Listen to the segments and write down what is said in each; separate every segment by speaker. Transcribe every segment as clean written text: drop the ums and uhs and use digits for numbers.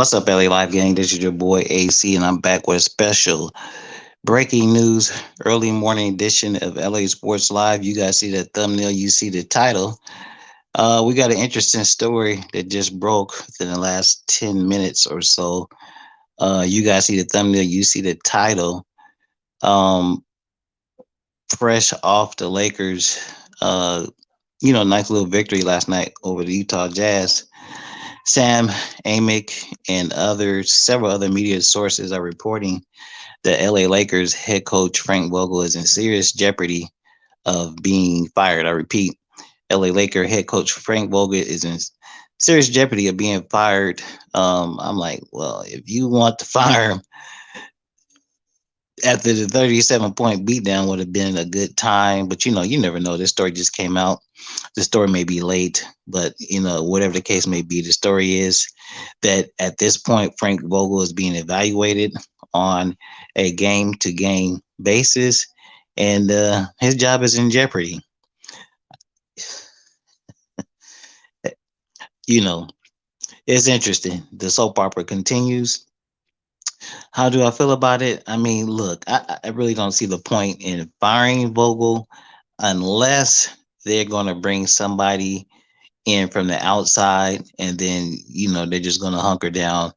Speaker 1: What's up, LA Live Gang? This is your boy AC, and I'm back with a special breaking news early morning edition of LA Sports Live. You guys see the thumbnail, you see the title. We got an interesting story that just broke within the last 10 minutes or so. You guys see the thumbnail, you see the title. Um, Fresh off the Lakers, uh, nice little victory last night over the Utah Jazz. Sam Amick and several other media sources are reporting the LA Lakers head coach Frank Vogel is in serious jeopardy of being fired. I repeat, LA Laker head coach Frank Vogel is in serious jeopardy of being fired. I'm like, well, if you want to fire him after the 37-point beatdown would have been a good time, but you never know. This story just came out. The story may be late, but whatever the case may be, the story is that at this point, Frank Vogel is being evaluated on a game to game basis, and his job is in jeopardy. You know, it's interesting. The soap opera continues. How do I feel about it? I mean, look, I really don't see the point in firing Vogel unless they're going to bring somebody in from the outside, and then they're just going to hunker down,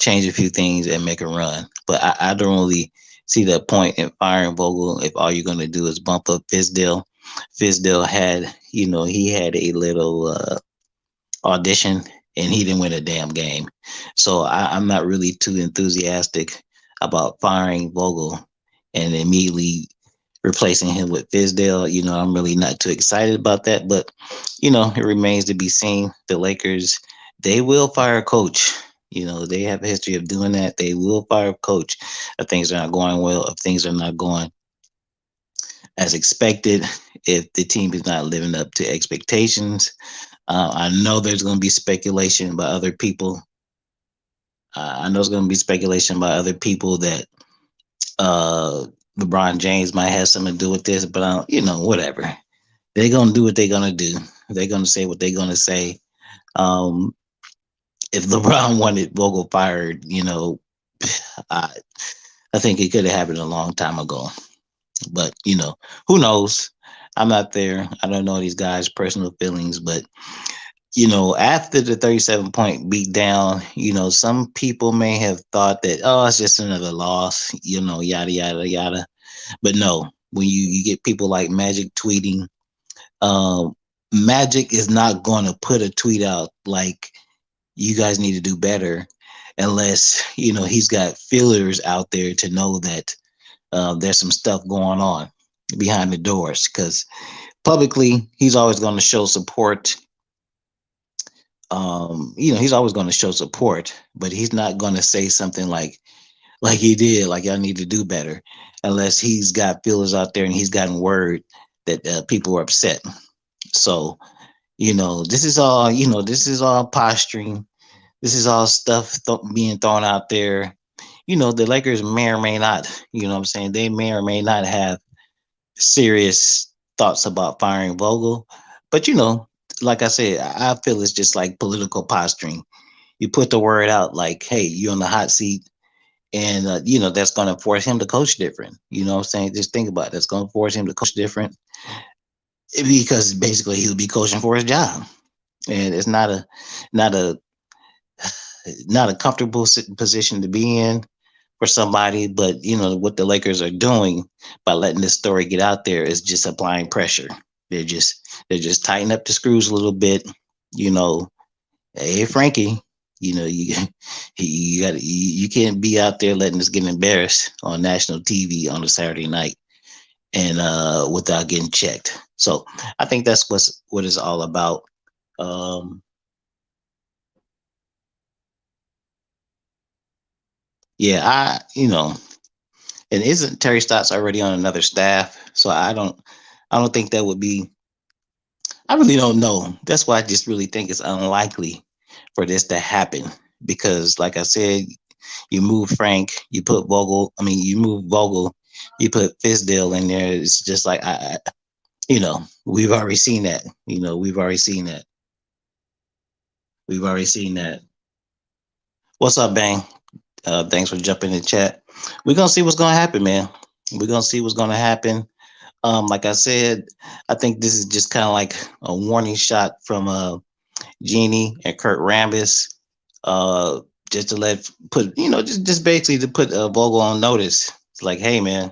Speaker 1: change a few things, and make a run. But I don't really see the point in firing Vogel if all you're going to do is bump up Fizdale. Fizdale had, he had a little audition, and he didn't win a damn game. So I'm not really too enthusiastic about firing Vogel and immediately replacing him with Fizdale. I'm really not too excited about that, but it remains to be seen. The Lakers, they will fire a coach. They have a history of doing that. They will fire a coach if things are not going well, if things are not going as expected, if the team is not living up to expectations. I know there's going to be speculation by other people. I know there's going to be speculation by other people that LeBron James might have something to do with this, but whatever. They're gonna do what they're gonna do. They're gonna say what they're gonna say. Um, if LeBron wanted Vogel fired, I I think it could have happened a long time ago. But who knows? I'm not there. I don't know these guys' personal feelings, but after the 37-point beat down, some people may have thought that, oh, it's just another loss, yada, yada, yada. But no, when you get people like Magic tweeting, um, Magic is not going to put a tweet out like, you guys need to do better unless, he's got feelers out there to know that there's some stuff going on behind the doors. Because publicly, he's always going to show support. He's always going to show support, but he's not going to say something like he did, like y'all need to do better, unless he's got feelers out there and he's gotten word that people are upset. So, this is all posturing. This is all stuff being thrown out there. The Lakers may or may not, what I'm saying? They may or may not have serious thoughts about firing Vogel. But, like I said, I feel it's just like political posturing. You put the word out like, hey, you're on the hot seat. And, that's going to force him to coach different. You know what I'm saying? Just think about it. That's going to force him to coach different because basically he'll be coaching for his job. And it's not a, not a comfortable position to be in for somebody, but what the Lakers are doing by letting this story get out there is just applying pressure. They're just tightening up the screws a little bit. Hey Frankie, you you can't be out there letting us get embarrassed on national TV on a Saturday night and without getting checked. So I think that's what it's all about. Um, yeah, and isn't Terry Stotts already on another staff? So I don't think that would be. I really don't know. That's why I just really think it's unlikely for this to happen because, like I said, you move Frank, you put Vogel. I mean, you move Vogel, you put Fizdale in there. It's just like we've already seen that. We've already seen that. We've already seen that. What's up, Bang? Thanks for jumping in the chat. We're gonna see what's gonna happen, man. We're gonna see what's gonna happen. Like I said, I think this is just kind of like a warning shot from Jeannie and Kurt Rambis, uh, just to let put just basically to put Vogel on notice. It's like, hey, man,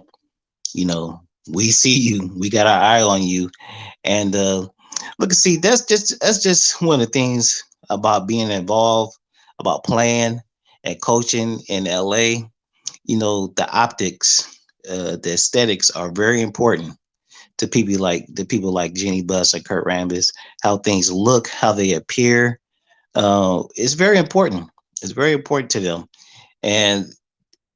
Speaker 1: we see you, we got our eye on you, and look, see, that's just one of the things about being involved, about playing and coaching in LA. The optics, the aesthetics are very important to people like Jeannie Buss and Kurt Rambis. How things look, how they appear, it's very important. It's very important to them. And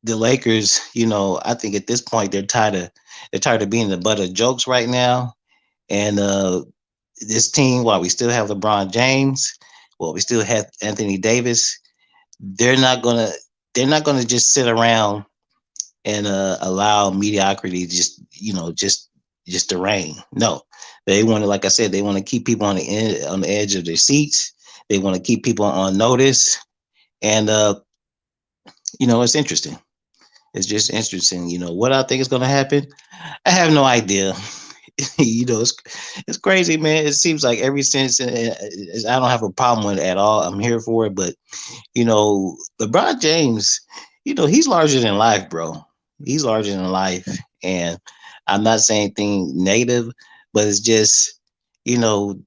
Speaker 1: the Lakers, I think at this point they're tired of being the butt of jokes right now. And this team, while we still have LeBron James, while we still have Anthony Davis, they're not gonna they're not gonna just sit around and allow mediocrity just to reign. No, they want to, like I said, they want to keep people on the edge of their seats. They want to keep people on notice, and it's interesting. It's just interesting. What I think is going to happen. I have no idea. It's crazy, man. It seems like every since I don't have a problem with it at all. I'm here for it, but LeBron James, he's larger than life, bro. He's larger than life. And I'm not saying anything negative, but it's just, you know,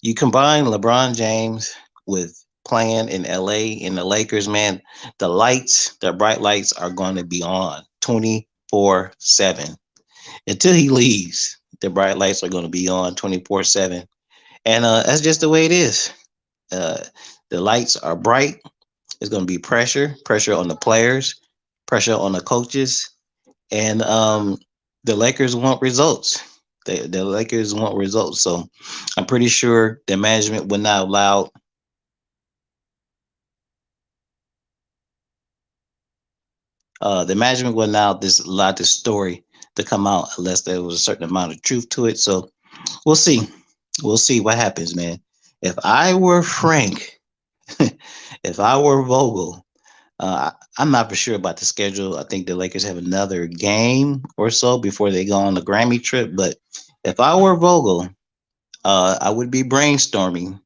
Speaker 1: you combine LeBron James with playing in LA in the Lakers, man, the bright lights are going to be on 24/7 until he leaves. The bright lights are going to be on 24/7. And that's just the way it is. Uh, the lights are bright. It's going to be pressure on the players, pressure on the coaches, and the Lakers want results. The Lakers want results. So I'm pretty sure the management would not allow the management would not allow this story to come out unless there was a certain amount of truth to it. So we'll see. We'll see what happens, man. If I were Frank, if I were Vogel, I'm not for sure about the schedule. I think the Lakers have another game or so before they go on the Grammy trip. But if I were Vogel, I would be brainstorming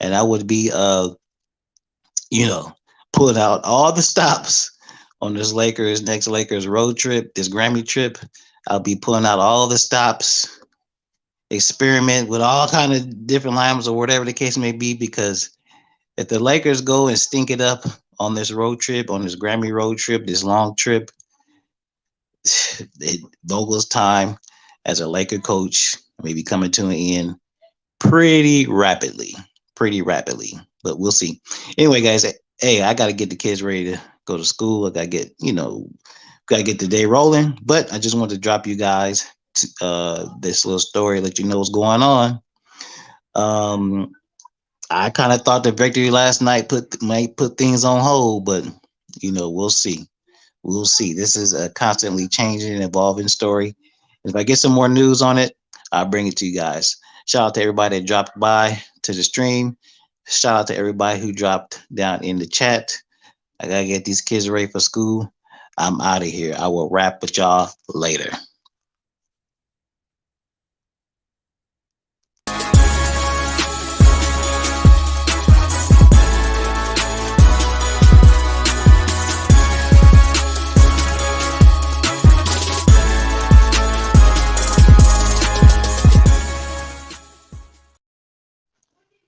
Speaker 1: and I would be, you know, pulling out all the stops on this next Lakers road trip, this Grammy trip. I'll be pulling out all the stops, experiment with all kind of different lineups or whatever the case may be, because if the Lakers go and stink it up on this road trip, on this Grammy road trip, this long trip, Vogel's time as a Laker coach may be coming to an end pretty rapidly, pretty rapidly. But we'll see. Anyway, guys, hey, I got to get the kids ready to go to school. I got to get the day rolling. But I just wanted to drop you guys this little story, let you know what's going on. Um, I kind of thought the victory last night might put things on hold, but we'll see. We'll see. This is a constantly changing and evolving story. If I get some more news on it, I'll bring it to you guys. Shout out to everybody that dropped by to the stream. Shout out to everybody who dropped down in the chat. I gotta get these kids ready for school. I'm out of here. I will rap with y'all later.